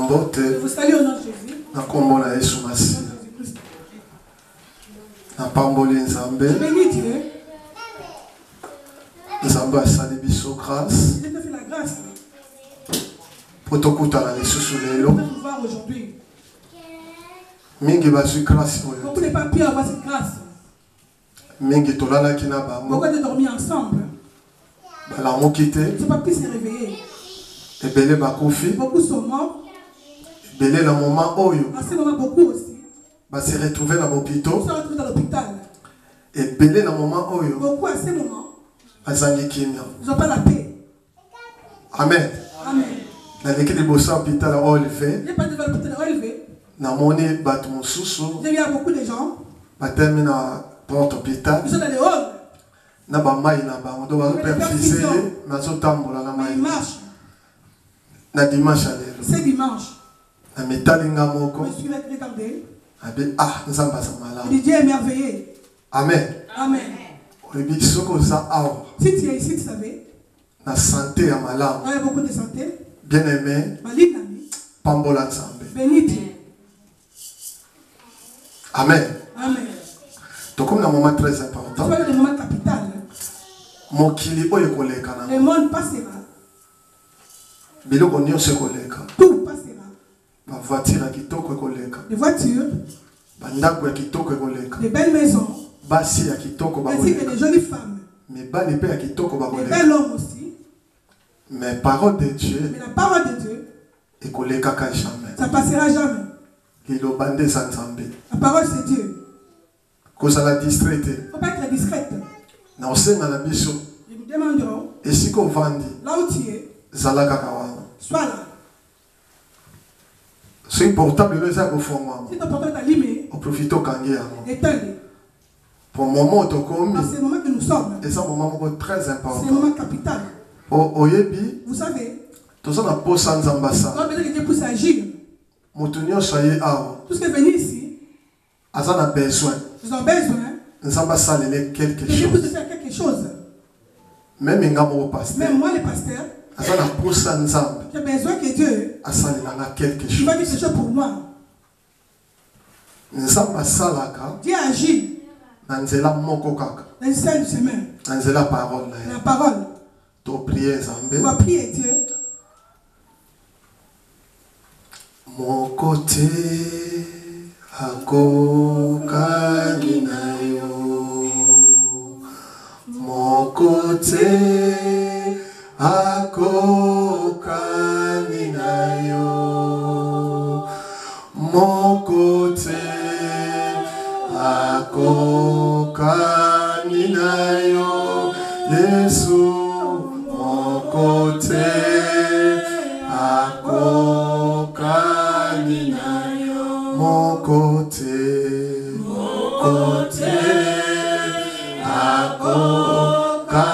Je vous salue au nom de Jésus. Je bénis Dieu. Nzambe asali biso grâce. Dieu te fait la grâce. Pour tokutana lisusu lelo. Pour te voir aujourd'hui. Mingi bazwi grâce oyo. Beaucoup de papiers avoir cette grâce. Mingi tolalaki na bango. Beaucoup de dormir ensemble. Balamuki te. Ce papier s'est réveillé. Ebele bakufi. Beaucoup sont morts. Ebele na moment oyo. À ce moment beaucoup aussi. Ba se retrouver na l'hôpital. Ils sont retrouvés dans l'hôpital. Ebele na moment oyo. Beaucoup à ce moment. Ils n'ont pas la paix. Amen. Amen. Na l'équipe de bossa hôpital Olive. J'ai pas de l'hôpital Olive. Na moni batu mususu. J'ai vu beaucoup de gens. Ba termina porte hôpital. Ils sont dans les halls. Na ba mai na ba ndo ba perfiser na zo tambola na mai. Marche. Na dimanche lelo. C'est dimanche. Na metalinga moko. Je suis regardé. Abi nzamba sa malade. Le Dieu est merveilleux. Amen. Amen. Si tu es ici, tu savais. La santé à malade. Il y a beaucoup de santé. Bien aimé. Pambola Nzambe. Béni Dieu. Amen. Amen. Donc comme un moment très important. C'est le moment capital. Le monde passera. Biloko nyonso koleka. Tout passera. La voiture kitoko koleka. Les voitures. Bandako ya kitoko koleka. Les belles maisons. Basi ya kitoko ba ainsi que des jolies femmes. Mais bali pe ya kitoko ba koleka. Les belles hommes aussi. Mais parole de Dieu. Mais la parole de Dieu. Et koleka ka jamais. Ça passera jamais. Lilo bande sa Nzambe. La parole c'est Dieu. Ko ça la distraite. Faut pas être discrète. Na osenga na biso. Nous vous demanderons. Et si ko vandi. Là où tu es. Zalaka kawana. Sois là. C'est portable le ça au fond. Si ton portable est allumé. On profite au kangi. Éteins-le. Pour le moment, c'est le moment que nous sommes. Et c'est un moment très important. C'est un moment capital. Vous savez. Tout ça n'a pas sans ambassade. Donc, Dieu puisse agir. Tout ce qui est venu ici. Ils ont besoin. Ils ont besoin. Nous avons besoin quelque chose. Dieu puisse faire quelque chose. Même moi, le pasteur. J'ai besoin que Dieu. Quelque chose. Quelque chose pour moi. Dieu agit. Dans le sein du chemin. Dans la parole. La parole. On va prier Dieu. Mon côté à kokani na yo. Mon côté à kokani na yo. Mon côté à kokani na yo. Yesu mon côté à kokani na yo. Mon côté à kokani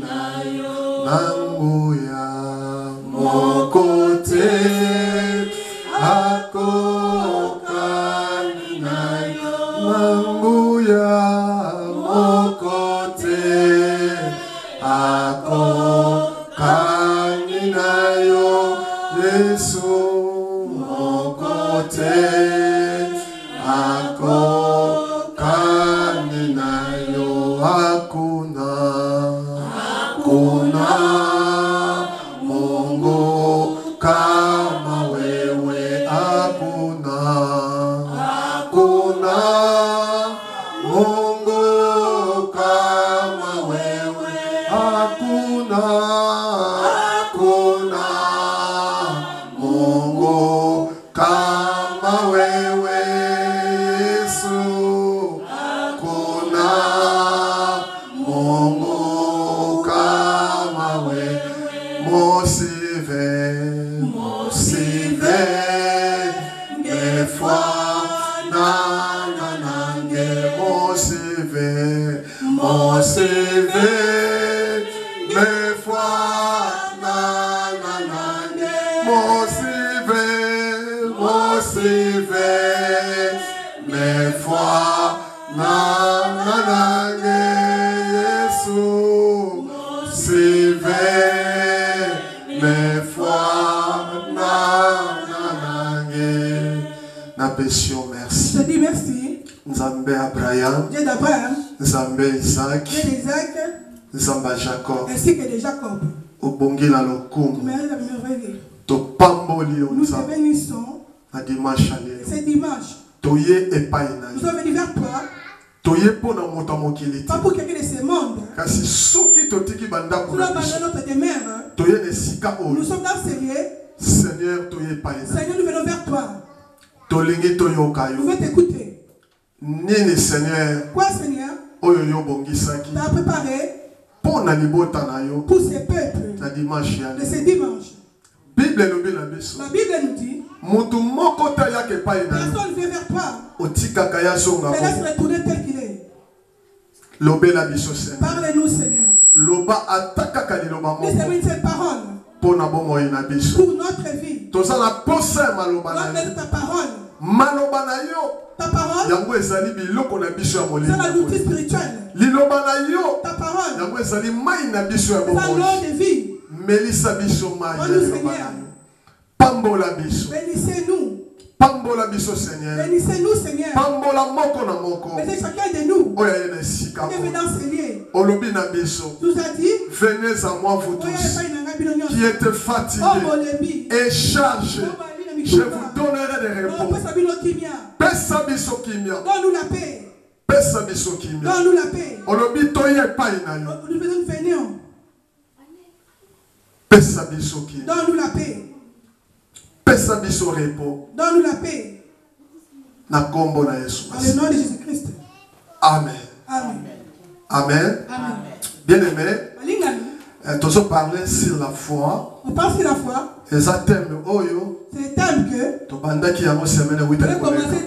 na yo. Nanguya mon côté à kokani na yo. Nanguya mon côté à kokani na yo. Yesu mon côté à kokani na yo. Hakuna Mungu kama wewe. Hakuna Mungu kama wewe. Hakuna Mungu kama wewe. Yesu hakuna Mungu kama wewe. Mosive mes foi nange. Mosive mes foi nange. Mosive mes foi nange. Yesu mosive mes foi nange. merci. Je dis merci. Nzambe Abraham. Dieu d'Abraham. Nzambe Isaac. Dieu d'Isaac. Nzambe Jacob. Ainsi que de Jacob. Obongi na lokumu. Nous te bénissons. C'est dimanche. Nous sommes venus vers toi. Pas pour quelqu'un de ce monde. Nous abandonnons notre demeure. Nous sommes dans ce lieu. Seigneur, nous venons vers toi. Nous voulons t'écouter. Quoi, Seigneur? Tu as préparé pour ces peuples de ce dimanche. La Bible nous dit personne ne vient vers toi. Mais laisse retourner tel qu'il est. Parle-nous, Seigneur. Laisse-nous une seule parole pour notre vie. Notre ta parole. Ta parole, c'est la nourriture spirituelle. Ta parole, c'est l'eau de vie. Bénissez-nous. Bénissez-nous, Seigneur. Bénissez chacun de nous. Qui est dans ce lieu. Nous a dit, venez à moi vous tous qui êtes fatigués et chargés. Je vous donnerai des repos. Donne-nous la paix. Donne-nous la paix. Nous venons. Donne-nous la paix. Donne-nous la paix. Dans le nom de Jésus-Christ. Amen. Amen. Amen. Amen. Bien-aimé, tu as parlé sur la foi. On parle sur la foi. C'est le thème que tu as commencé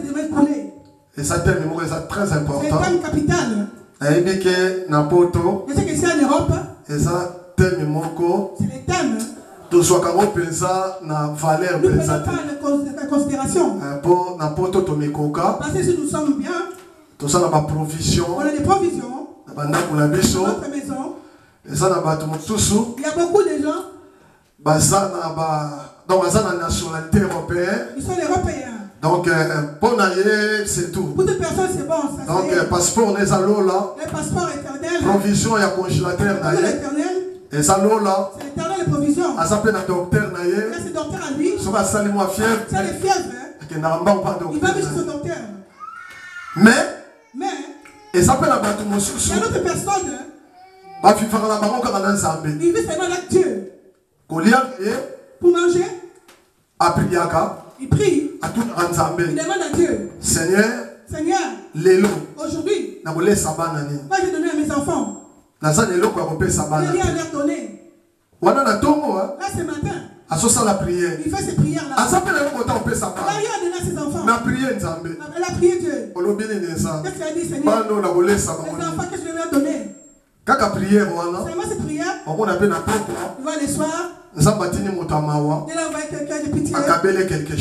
de mettre. Et ça thème est très important. C'est un thème capital. Je sais que c'est en Europe. Et ça thème c'est le thème. Nous prenons pas la considération. Parce que si nous sommes bien, on a des provisions. Notre maison. Il y a beaucoup de gens. Donc, ils sont la nationalité européenne. Ils sont européens. Donc, pour c'est tout. Pour des personnes, c'est bon. Ça, donc, passeport, les allos là. Le passeport éternel. Provision, il y a congélateur. Et ça là. C'est l'éternel de provision. Ça s'appelle un docteur. C'est docteur à lui. Ça va salir moi fièvre. C'est les fièvres. Il va visiter son docteur. Mais. Et ça s'appelle un bateau. Il y a une autre personne. Il vit seulement avec Dieu. Pour manger. Il prie. Il demande à Dieu. Seigneur. Aujourd'hui. Moi j'ai donné à mes enfants. Je n'ai rien à leur donner. Là ce matin. Il fait ses prières là. Il n'a rien donné à ses enfants. Elle a prié Dieu. Qu'est-ce qu'il a dit, Seigneur? Les enfants, qu'est-ce que je vais leur donner? Seulement cette prière. Il va le soir. Il a envoyé quelqu'un de pitié. Il a donné quelque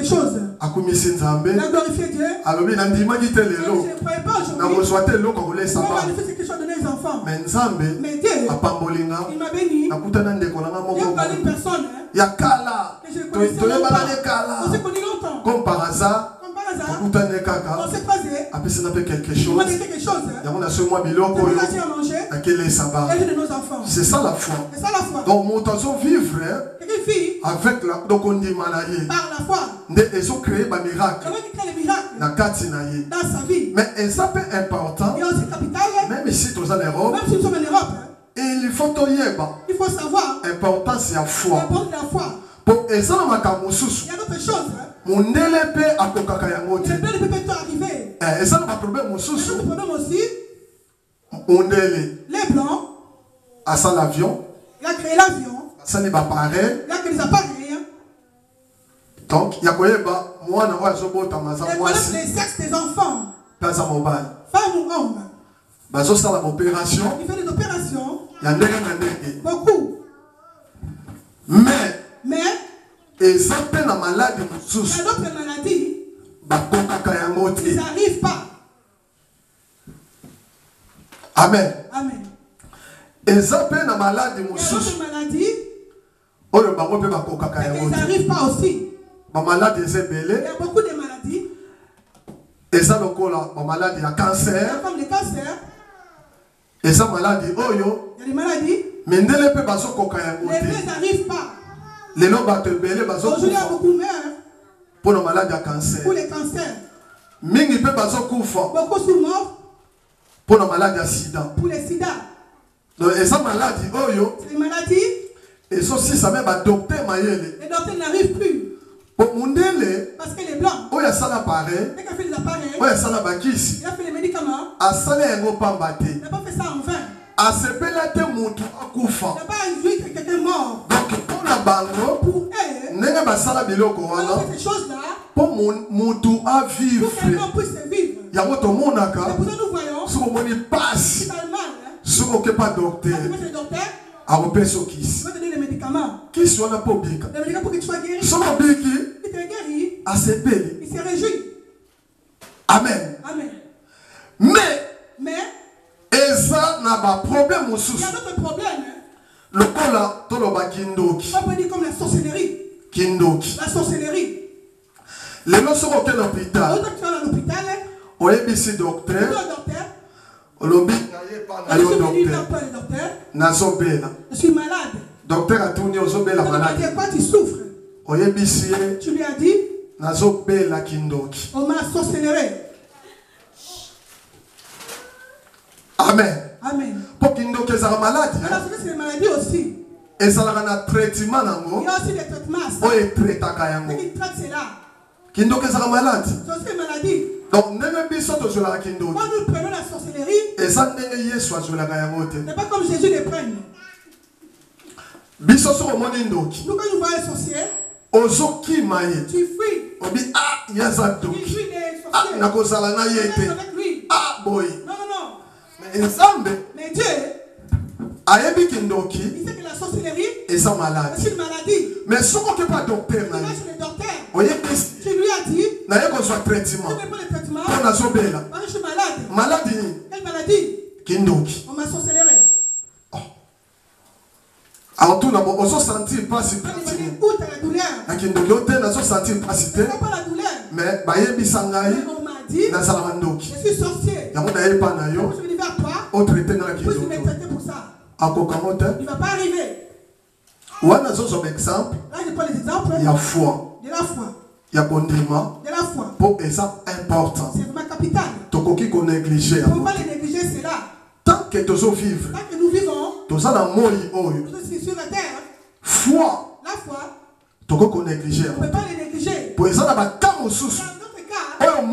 chose. Il a glorifié Dieu. Je ne croyais pas aujourd'hui. On va lui faire quelque chose donner aux enfants. Mais Dieu, il m'a béni. Il a parlé une personne. Que je connaissais longtemps. On s'est connu longtemps. Comme par hasard. On s'est croisés. Il m'a dit quelque chose. C'est ça la foi. Donc, mon temps vivre avec la. Donc, on dit par la foi. Ils ont créé un miracle. Dans sa vie. Mais ça peut être important. Même ici, nous sommes en Europe. Il faut savoir. Important, c'est la foi. Pour il y a d'autres choses. Mon élépé à Kokakayango. Le ne peut pas arriver. Et ça, pas problème aussi. Les blancs. À ça l'avion. Il a créé l'avion. Ça n'est pas pareil. Il a créé les appareils. Donc, il y a quoi moi, je les sexes des enfants. Femmes ou hommes. Opération. Il fait des opérations. Il y a beaucoup. Mais. Et ça peut la maladie. Il y a d'autres maladies. Ils n'arrivent pas. Amen. Amen. Et ça peut la maladie. Il y a d'autres maladies. Ils n'arrivent pas aussi. Il y a beaucoup de maladies. maladie à cancer. Comme les cancers. Et ça maladie oyo. Il y a des maladies. Mais ne les les n'arrivent pas. Les gens aujourd'hui il y a beaucoup meurent. Pour la maladie à cancer. Pour les cancers. Mingi pe bazokufa. Beaucoup sont morts. Pour la maladie à sida. Pour les sida. Donc et ça maladie oyo. C'est une maladie. Et ça aussi ça même docteur mayele. Les docteurs n'arrivent plus. Pour mundele. Parce que les blancs. Oh ya ça l'appareil. Il a fait les appareils. Oh ya ça la bakisi. Il a fait les médicaments. A ça les ngo pambate. Il n'a pas fait ça en vain. A se pelate mutu akufa. Il n'a pas joué que quelqu'un mort. Donc pour la bango. Pour eux. Nenga basala biloko wana. Ces choses-là. Pour mutu à vivre. Pour qu'un homme puisse vivre. Yango to monaka. C'est pour ça que nous voyons. Si vous moni passe. C'est mal. Si vous n'êtes pas docteur. A repeso kiss. Il va donner les médicaments. Qui soit la publique. Les médicaments pour que tu sois guéri. Son public. Il t'est guéri. A se pele. Il s'est réjoui. Amen. Amen. Mais. Et ça n'a pas problème au souci. Il y a d'autres problèmes. Le cola, tout le bas kindoki. On peut dire comme la sorcellerie. Kindoki. La sorcellerie. Les gens sont au l'hôpital. Autant que tu vas à l'hôpital. On est ici docteur. Docteur. Je suis malade. Docteur a tourné aux obéla malade. Quoi tu souffres? Tu lui as dit? On m'a sorcellerie. Amen. Amen. Pour Kindoki est malade. Alors c'est une maladie aussi. Et ça a un traitement. Il y a aussi des traitements. On est traité à Kayango. Qui traite cela? Kindoki est malade. C'est une maladie. Donc, quand nous prenons la sorcellerie, c'est pas comme Jésus les prenne. Nous, quand nous voyons un sorcier, tu fuis. Tu fuis les sorciers. Avec lui. Non. Mais Dieu, il sait que la sorcellerie est une maladie. Mais si on n'est pas docteur, tu lui as dit, tu n'as pas de traitement. Je suis malade. Maladie. Quelle maladie? Kindoki. On m'a sorcellerie. Alors tout d'abord, on se sentit pas si où t'as la douleur? À Kindoki, on se sentit pas si pas la douleur. Mais Bayebi Sangai, on m'a dit, je suis sorcier. Je suis venu vers toi. On traité dans la Kindoki. Tu m'as traité pour ça. Il ne va pas arriver. Là, je prends les exemples. Il y a foi. De la foi. Il y a condiment. De la foi. Pour ça important. C'est vraiment capital. Tokoki qu'on néglige. On ne va pas les négliger, c'est là. Tant que nous vivons. Tant que nous vivons. Nous sommes sur la terre. Foi. La foi. Tokoki qu'on néglige. On ne peut pas les négliger. Pour ça, dans notre cas. On ne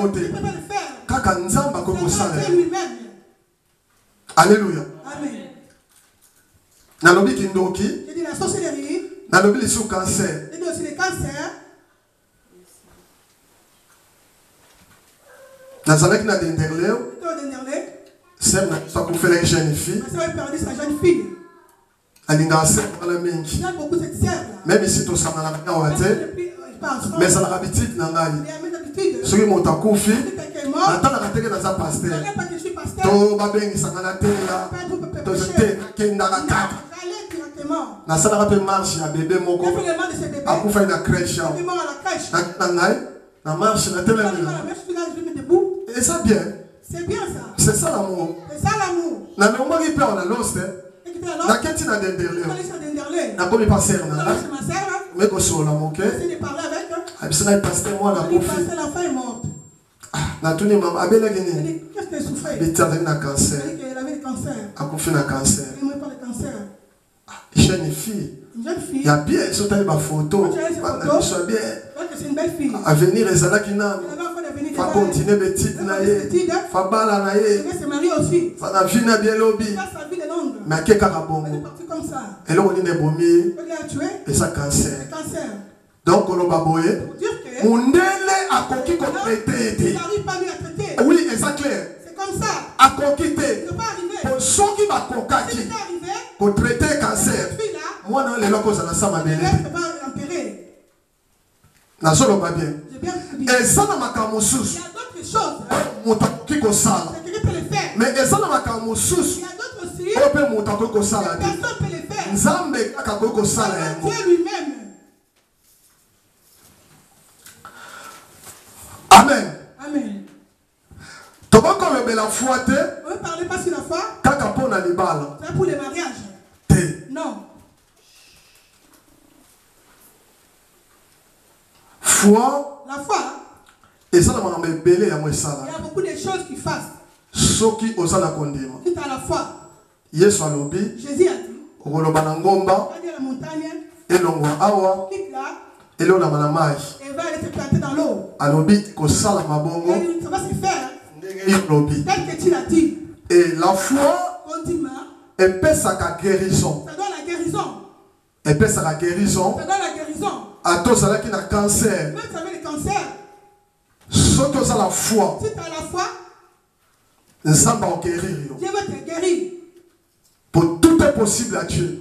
peut pas le faire. Kaka nzamba c'est lui-même. Alléluia. Amen. Nalobi kindoki. Je dis la sorcellerie. Nalobi les sous-cancer. Je dis aussi les cancers. Nazalek na denderleo. C'est ça qu'on fait les jeunes filles. Ça va perdre sa jeune fille. Alinga sert la mingi. Il y a beaucoup de serres. Même si tu s'en as la wate. Mais ça a l'habitude n'a pas. Ceux qui m'ont accouché. Attends la télé dans sa pasteur. To babengi sangana tela. To zete kenda la tata. Na sala rappel marche ya bébé moko. Akufa na crèche. Na marche na tela. Et ça bien. C'est bien ça. C'est ça l'amour. C'est ça l'amour. Na nomba qui perd na lost. Na keti na denderle. Na komi passer na. Mais ko so la moke. C'est de parler avec. Abisana pasteur moi na kofi. La femme est morte. Na tuni mama abela gini. Qu'est-ce qu'elle souffrait? Elle avait un cancer. Elle avait le cancer. Elle a fait un cancer. Elle n'a pas le cancer. Jeune fille. Une jeune fille. Il y a bien, ils sont allés ma photo. Elle soit bien. C'est une belle fille. À venir, les ala qui n'a. Fa continuer petite naïe. Fa bala naïe. Elle se marie aussi. Fa na vie na bien lobby. Sa vie est longue. Mais à quel carabon? Elle est partie comme ça. Elle a eu des bombes. Elle a tué. Et ça cancer. Le cancer. Donc on va boyer. Mundele a conquis qu'on traité. Il n'arrive pas lui à traiter. Oui, et ça clair. C'est comme ça. A conquité. Il ne peut pas arriver. Pour ceux qui va conquérir. C'est arrivé. Pour traiter cancer. Moi non les locaux ça n'a pas ma belle. Elle va empirer. Na solo pas bien. J'ai bien compris. Et ça n'a pas qu'à Il y a d'autres choses. Qui peut le faire. Mais et ça n'a pas qu'à il y a d'autres aussi. On peut monter que ça là. Personne peut les faire. Nzambe akako sala yango. Dieu lui-même. Amen. Amen. la foi. On ne parle pas sur la foi. C'est pour les mariages. Non. Foi. La foi. Et ça, il y a beaucoup de choses qui fassent. Soki osala kondima. Qui à la foi. Yesu alobi. Jésus a dit. Okoloba na ngomba. La montagne. Elongwa awa. Quitte là. Elona manamai. Elle va être plantée dans l'eau. Alobi kosala mabongo. Ça va se faire. Alobi. Tel que tu l'as dit. Et la foi. Condima. Epesaka guérison. Ça donne la guérison. Epesaka guérison. Ça donne la guérison. Ato salaki na cancer. Même si tu avais le cancer. Soki osala foi. Si tu as la foi. Nzamba va guérir. Dieu va te guérir. Pour tout est possible à Dieu.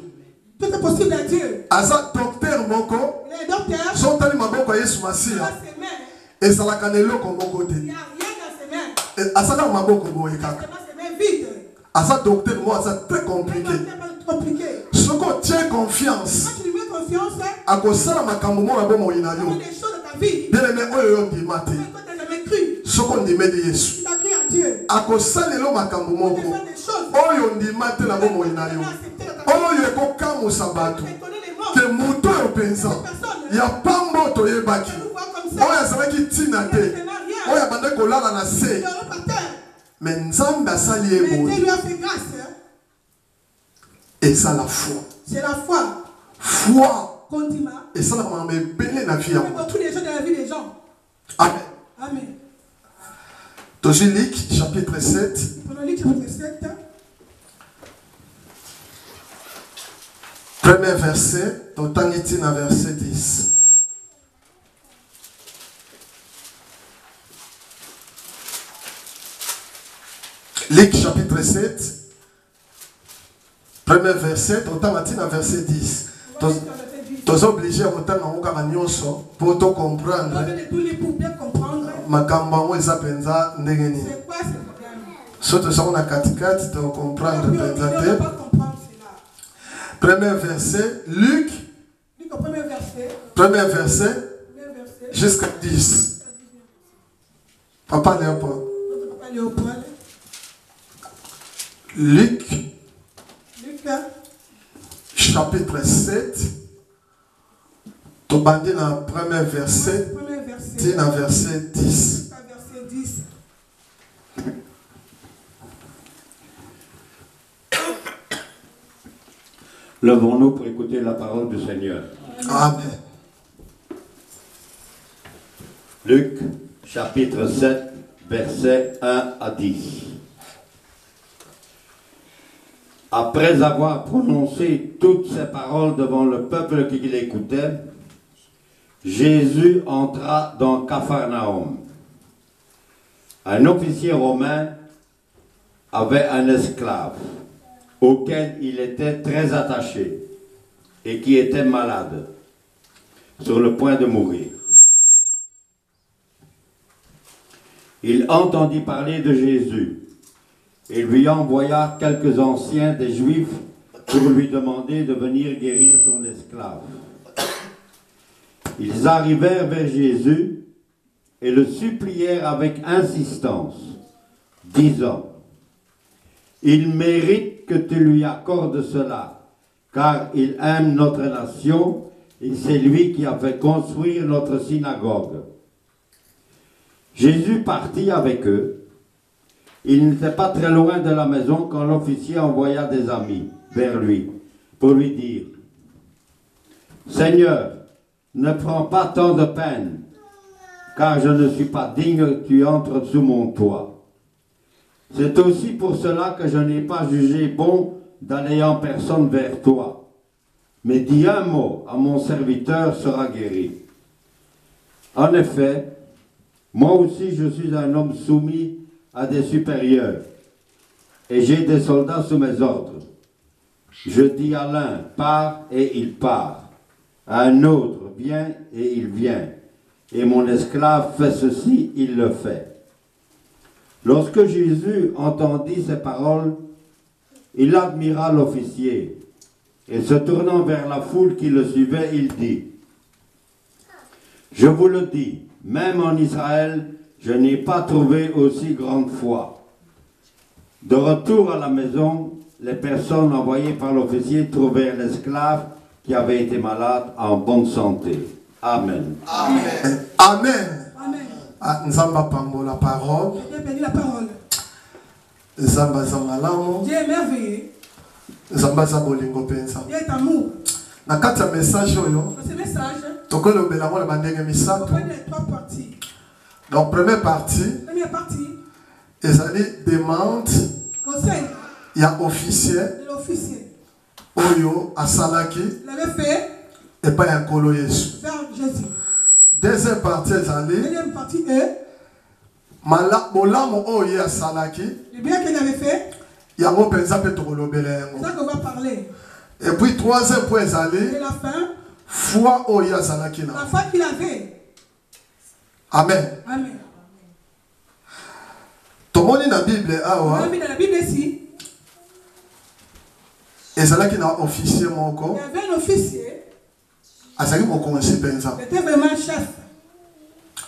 Tout est possible à Dieu. Asa docteur moko. Les docteurs. Sont allés maboko Yesu Masia. Et ça la canelo comme côté. Il n'y a rien dans ses mains. Et asa la maboko boye kaka. Ses mains vides. Asa docteur moi ça très compliqué. Ce qu'on tient confiance. Quand tu lui mets confiance. À cause ça la makambo mo abo mo ina yo. Des choses de ta vie. Bien aimé oyo ndi mate. Ce qu'on dit mais Yesu. akosalelo makambo moko oyo ndima te na bomoi na yo oyo ekokamusa bato ke moto oyo mpenza ya pambo toyebaki oyo azalaki ntina te oyo abandaki kolala na se me nzambe asali ye boye eza la foi esalaka makambo ebele na vie ya moto amen. Amen. Luc chapitre 7. Premier verset, Totangitina verset 10. Luc chapitre 7. Premier verset, Totangitina verset 10. Tu es obligé à entendre pour te comprendre. Makambo eza penza ndenge nini. Soto soko na katikati to comprendre penza te. Premier verset, Luc. Premier verset jusqu'à 10. Papa Léopold. Luc. Chapitre 7. Tu bandis dans le premier verset. Dans verset 10. Levons-nous pour écouter la parole du Seigneur. Amen. Luc, chapitre 7, versets 1 à 10. Après avoir prononcé toutes ces paroles devant le peuple qui l'écoutait, Jésus entra dans Capharnaüm. Un officier romain avait un esclave auquel il était très attaché et qui était malade, sur le point de mourir. Il entendit parler de Jésus et lui envoya quelques anciens des Juifs pour lui demander de venir guérir son esclave. Ils arrivèrent vers Jésus et le supplièrent avec insistance, disant: « Il mérite que tu lui accordes cela, car il aime notre nation et c'est lui qui a fait construire notre synagogue. » Jésus partit avec eux. Il n'était pas très loin de la maison quand l'officier envoya des amis vers lui pour lui dire: « Seigneur, ne prends pas tant de peine, car je ne suis pas digne que tu entres sous mon toit. C'est aussi pour cela que je n'ai pas jugé bon d'aller en personne vers toi. Mais dis un mot à mon serviteur, sera guéri. En effet, moi aussi je suis un homme soumis à des supérieurs, et j'ai des soldats sous mes ordres. Je dis à l'un, pars, et il part. À un autre, viens, et il vient. Et mon esclave fait ceci, il le fait. » Lorsque Jésus entendit ces paroles, il admira l'officier, et se tournant vers la foule qui le suivait, il dit: « Je vous le dis, même en Israël, je n'ai pas trouvé aussi grande foi. De retour à la maison, les personnes envoyées par l'officier trouvèrent l'esclave qui avait été malade en bonne santé. Amen. Amen. Amen. Amen. Nzamba pambo la parole. Dieu bénit la parole. Nzamba zamalamo. Dieu est merveilleux. Nzamba zabolingo pensa. Dieu est amour. Na kati ya message oyo. Dans ce message, tokolobela ngo na bandenge misato. on connaît trois parties. Donc première partie. Première partie. Ezali demande. Conseil. Il y a officier. De l'officier. Oyo asalaki. Il avait fait. Et pas un colo Yesu. Vers Jésus. Deuxième partie ezali. Deuxième partie est. Molamo oyo asalaki. Le bien qu'il avait fait. Yango penza pe tokolobela yango. C'est ça qu'on va parler. Et puis troisième point ezali. Et la fin. Foi oyo asalaki na. La foi qu'il avait. Amen. Amen. Tomoni na Bible awa. On a mis dans la Bible ici. Ezalaki na officier moko. Il y avait un officier. Azali mokonzi penza. Il était vraiment chef.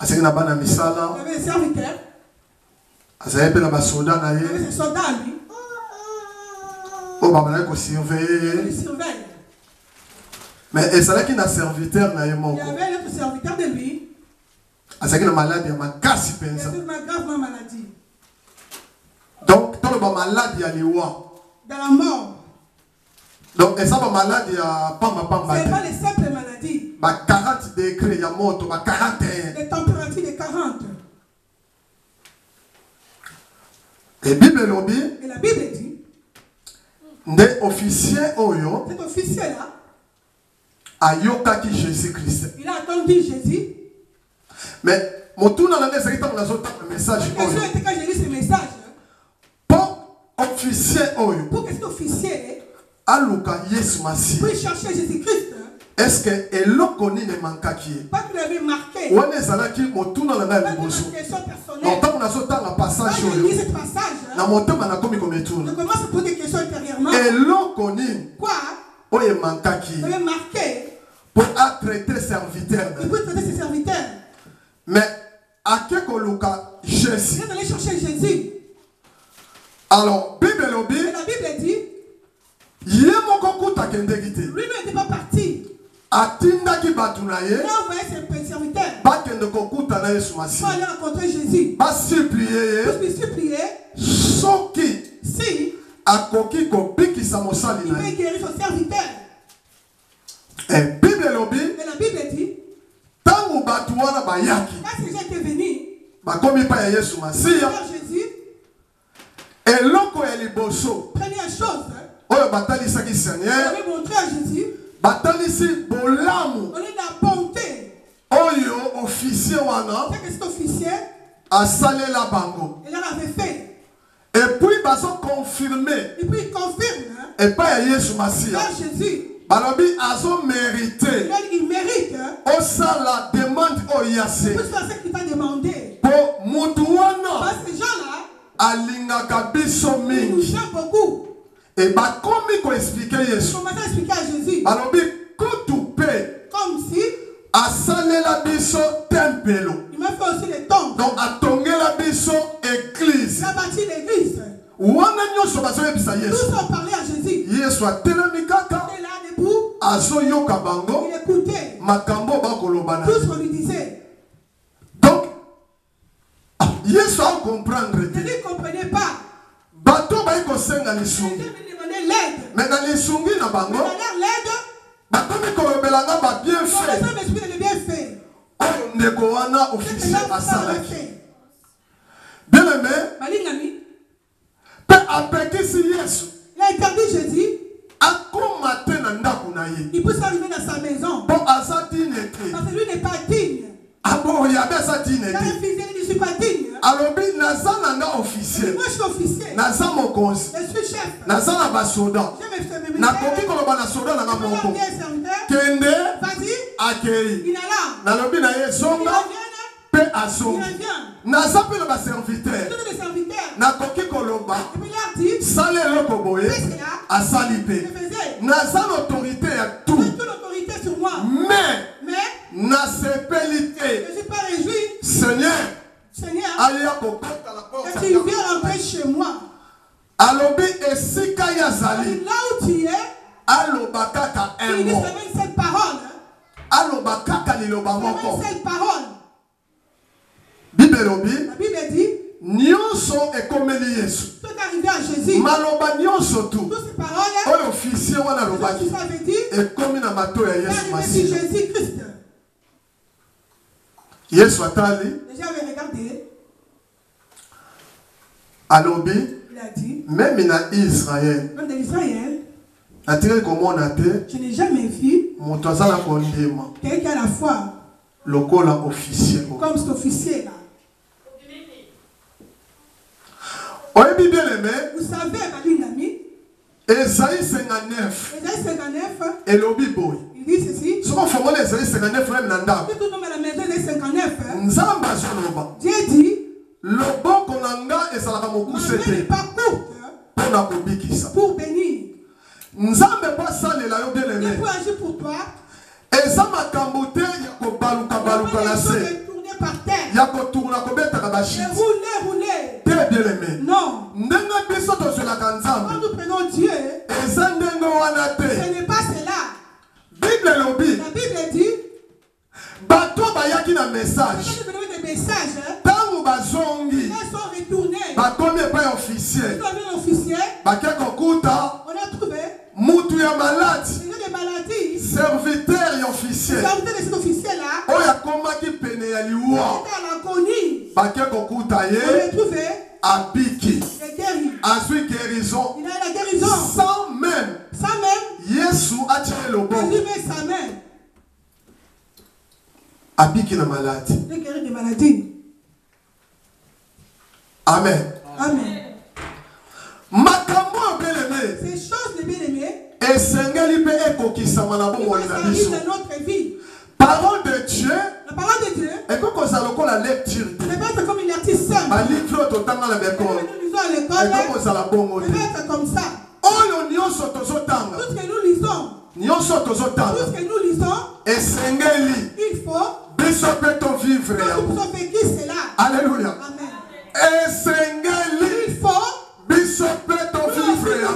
Azali na bana misala. Il avait des serviteurs. Azali pe na basoda na Il ye. avait des soldats lui. O babana ko surveiller. Il surveille. Mais ezalaki na serviteur na ye moko. Il y avait un autre serviteur de lui. Azali na maladie ya makasi Il penza. avait une grave maladie. Donc tolo ba maladie ya liwa. Dans la mort. Donc eza ba maladie ya pamba pamba. Ce n'est pas les simples maladies. Ba 40 degrés ya moto, ba 41. Les températures de 40. Et Bible lobi. Et la Bible dit. Nde officier oyo. Cet officier là. Ayokaki Jésus-Christ. Il a attendu Jésus. Mais motuna na ngeza kita na zota message La question oyo. était quand j'ai lu ce message. Pour officier oyo. Pour que cet officier Aluka Yesu Masi. puisse chercher Jésus-Christ. Est-ce que eloko ni ne mankaki? Pas qu'il avait marqué. Wana ezalaki motuna na ngai liboso. Donc tant na zota na passage Quand je oyo. lis ce passage, Na motema na komi je kometuna. commence à poser des questions intérieurement. Eloko ni Quoi? oyo mankaki. Il avait marqué. Pour traiter serviteur. Il peut traiter ses serviteurs. Mais à quel koluka Jésus? Il est allé chercher Jésus. Alors Bible lobi. Et la Bible dit. Lui n'était pas parti. Atindaki batu na ye. Il a envoyé ses serviteurs. Bakende kokuta na Yesu Masi. Pour aller rencontrer Jésus. Ba supplier. Pour lui supplier. Soki. Si. Akoki ko bikisa mosali na ye. Il peut guérir son serviteur. Et Bible lobi. Et la Bible dit. Tangu batu wana bayaki. Quand ces gens étaient venus. Bakomi pa ya Yesu Masi. Jésus. Et loko ya liboso. Première chose. Oyo batalisaki Seigneur. Il avait montré à Jésus. Batalisi bolamu. On est la bonté. Oyo officier wana. C'est que cet officier. Asalela bango. Il avait fait. Et puis baso confirmer. Et puis il confirme. Et pas ya Yesu Masi. Par Jésus. Balobi azo mérité. Il mérite. Osa la demande oyase. Il peut faire ce qu'il t'a demandé. Pour mutuwana. Parce que ces gens-là. Alingaka biso mingi. Ils nous gênent beaucoup. Et bah comme il expliquer Yesu. Comment expliquer à Jésus? Balobi kutupe. Comme si. Asalela biso tempelo. Il m'a fait aussi les tombes. Donc atongela biso église. Il a bâti l'église. Wana nyoso baso yebisa Yesu. Tous ont parlé à Jésus. Yesu atelemi kaka. Il est là debout. Azo yoka bango. Il écoutait. Makambo bakolobana. Tout ce qu'on lui disait. Donc Yesu a comprendre. Jésus ne comprenait pas. Bato ba iko senga lisungi. Jésus me demandait l'aide. Mais dans lisungi na bango. Mais dans leur l'aide. Bakomi kolobelanga ba bien fait. Le Saint-Esprit le bien fait. Oyo ndeko wana officier asalaki. Bien aimé. Malingami. Pe apekisi Yesu. Il a interdit Jésus. Akoma te na ndako na ye. Il peut s'arriver dans sa maison. Bon asa digne te. Parce que lui n'est pas digne. Abo yabe asa digne Il a te. refusé, il ne suis pas digne. Alobi naza nanga officier. Moi je suis officier. Naza mokonzi. Je suis chef. Naza na basoda. Nakoki koloba na soda nanga moko. Kende. Vas-y. Akei. Il est là. Nalobi na ye zonga. Pe azongi. Naza pe na baserviteur. Nakoki koloba. Sale eloko boye. Asali pe. Naza l'autorité ya tout. L'autorité sur moi. Mais na sepelite. Je ne suis pas réjoui. Seigneur. Seigneur. Alia kokota la porte. Et tu viens rentrer chez moi. Alobi esika yazali. Là où tu es, Aloba kaka tu dis emo. seulement cette parole. Aloba kaka liloba moko. Cette parole. Bible lobi. La Bible dit. Nyonso ekomeli Yesu. Tout est arrivé à Jésus. Maloba nyonso tu. Toutes ces paroles. Oyo officier wana lobaki. Ça veut dire. Ekomi na mato ya Yesu Masihi. Jésus Christ. Yesu atali. Déjà avait regardé. Alobi. Il a dit. Même na Israël. Même dans Israël. Je n'ai jamais vu quelqu'un qui a la foi comme cet officier là. Vous savez, Malingami, Esaïe 59, il dit ceci. Si on fait Esaïe 59, Tout le monde à la maison des 59. Dieu dit, le bon konanga et ça la n'est pas courte pour bénir. Nzambe pas sale la yo bien aimé. Il faut agir pour toi. Eza makambo te ya ko baluka baluka la se. Tourner par terre. Ya ko tourna ko beta ka bashi. Rouler. Te bien aimé. Non. Ndenga biso to sur la kanzambe. Quand nous prenons Dieu, eza ndenga wana te. Ce n'est pas cela. Bible lobi. La Bible dit bato bayaki na message. Tango bazongi. Ils sont retournés. Bakomi pas officier. Ils officier. Bakia kokuta. On a trouvé. Mutu ya malade. Des maladies. Serviteur et officier. Serviteur de cet officier là. Oya komaki pene ya liwa. Bakia kokuta ye. On a trouvé. Abiki. Il est guéri. Azui guérison. Il a la guérison. Sans même. Sans même. Yesu a tiré le bon. Jésus met sa main. Abiki na maladie. Il est guéri des maladies. Amen. Amen. Makambo bien-aimé. Ces choses de bien-aimé. Et sengeli pe ekokisama na bongo na biso. Notre vie. Parole de Dieu. La parole de Dieu. Et quand on a la lecture. C'est pas comme une artiste simple. Ba livre totanga na l'école. Nous lisons à l'école. Et quand on a bongo. C'est comme ça. Oyo nyonso tozotanga. Tout ce que nous lisons. Nyonso tozotanga. Tout ce que nous lisons. Et sengeli. Il faut. Biso pe to vivre ya. Nous sommes vécu cela. Alléluia. Amen. Et sengeli. Il faut. Biso pe to vivre ya.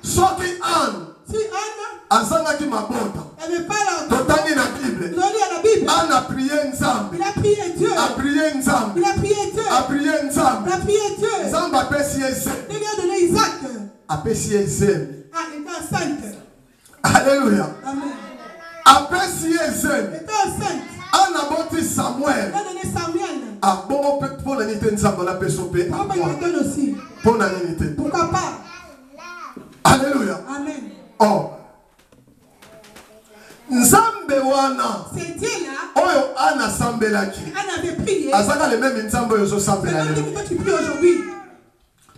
Soki Anne. Si Anne. Azanga ki mabota. Elle n'est pas là. Totangi na Bible. Nous lisons la Bible. Anne a prié Nzambe. Il a prié Dieu. A prié Nzambe. Il a prié Dieu. A prié Nzambe. Il a prié Dieu. Nzambe a pesi Eze. Il lui a donné Isaac. A pesi Eze. Ah, il était enceinte. Alléluia. Amen. A pesi Eze. Il était enceinte. Anne a boti Samuel. Il a donné Samuel. A bon pour l'unité Nzambe la peso pe. Pourquoi pas il donne aussi? Pour l'unité. Pourquoi pas? Alléluia. Amen. Oh. Nzambe wana. C'est Dieu là. Oyo Anna sambelaki. Anne avait prié. Azaka le même Nzambe oyo zo sambela. C'est le même que tu pries aujourd'hui.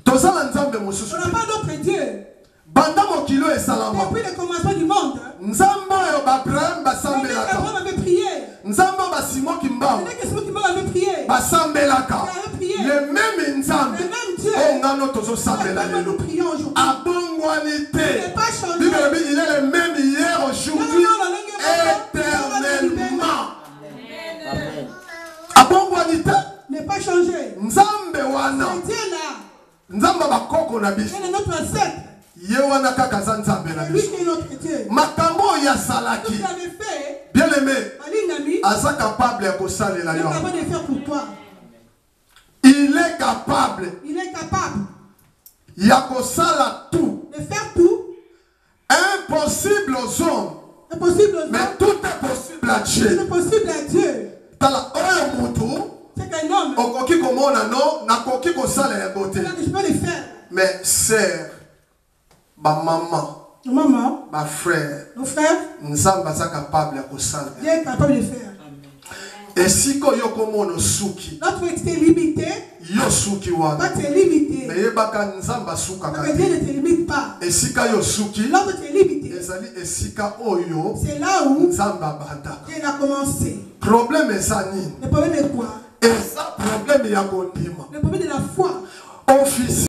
Tozala Nzambe mosusu. On n'a pas d'autre Dieu. Banda mokilo esalama. Depuis le commencement du monde. Nzambe oyo Abraham basambelaka. Abraham avait prié. Nzambe ba Simon Kimba. C'est que Simon Kimba avait prié. Basambelaka. Il le même Nzambe. Le même Dieu. Oh ngano tozo sambela nous prions aujourd'hui. Abongwanité. Il n'est pas changé. Il est le même hier, aujourd'hui, éternellement. Amen. Abongwanité. N'est pas changé. Nzambe wana. C'est Dieu là. Nzamba bakoko na biso. Il est notre ancêtre. Ye wana kaka za Nzambe na biso. Lui qui est notre Dieu. Makambo ya salaki. Tout ce qu'il avait fait. Bien aimé. Alinami. Asa capable ya kosalela yo. Il est capable de faire pour toi. Il est capable. Il est capable. Ya kosala tout. De faire tout. Impossible aux hommes. Impossible aux hommes. Mais tout est possible à Dieu. Tout est possible à Dieu. Tala oyo mutu. C'est qu'un homme. Okoki komona no na koki kosala ya beauté. Je peux le faire. Mais sœur, ba maman, maman, ba frère, nos frères, Nzamba sa capable ya kosala. Dieu est capable de faire. Et si ko yo komono suki. Notre est limité. Yo suki wana. Toi tu es limité. Mais yebaka Nzamba suka ka. Mais Dieu ne te limite pas. Et si ka yo suki. L'autre tu es limité. Ezali esika oyo. C'est là où Nzamba banda. Dieu a commencé. Problème est ça ni. Le problème est quoi? Et ça problème ya kondima. Le problème de la foi. Office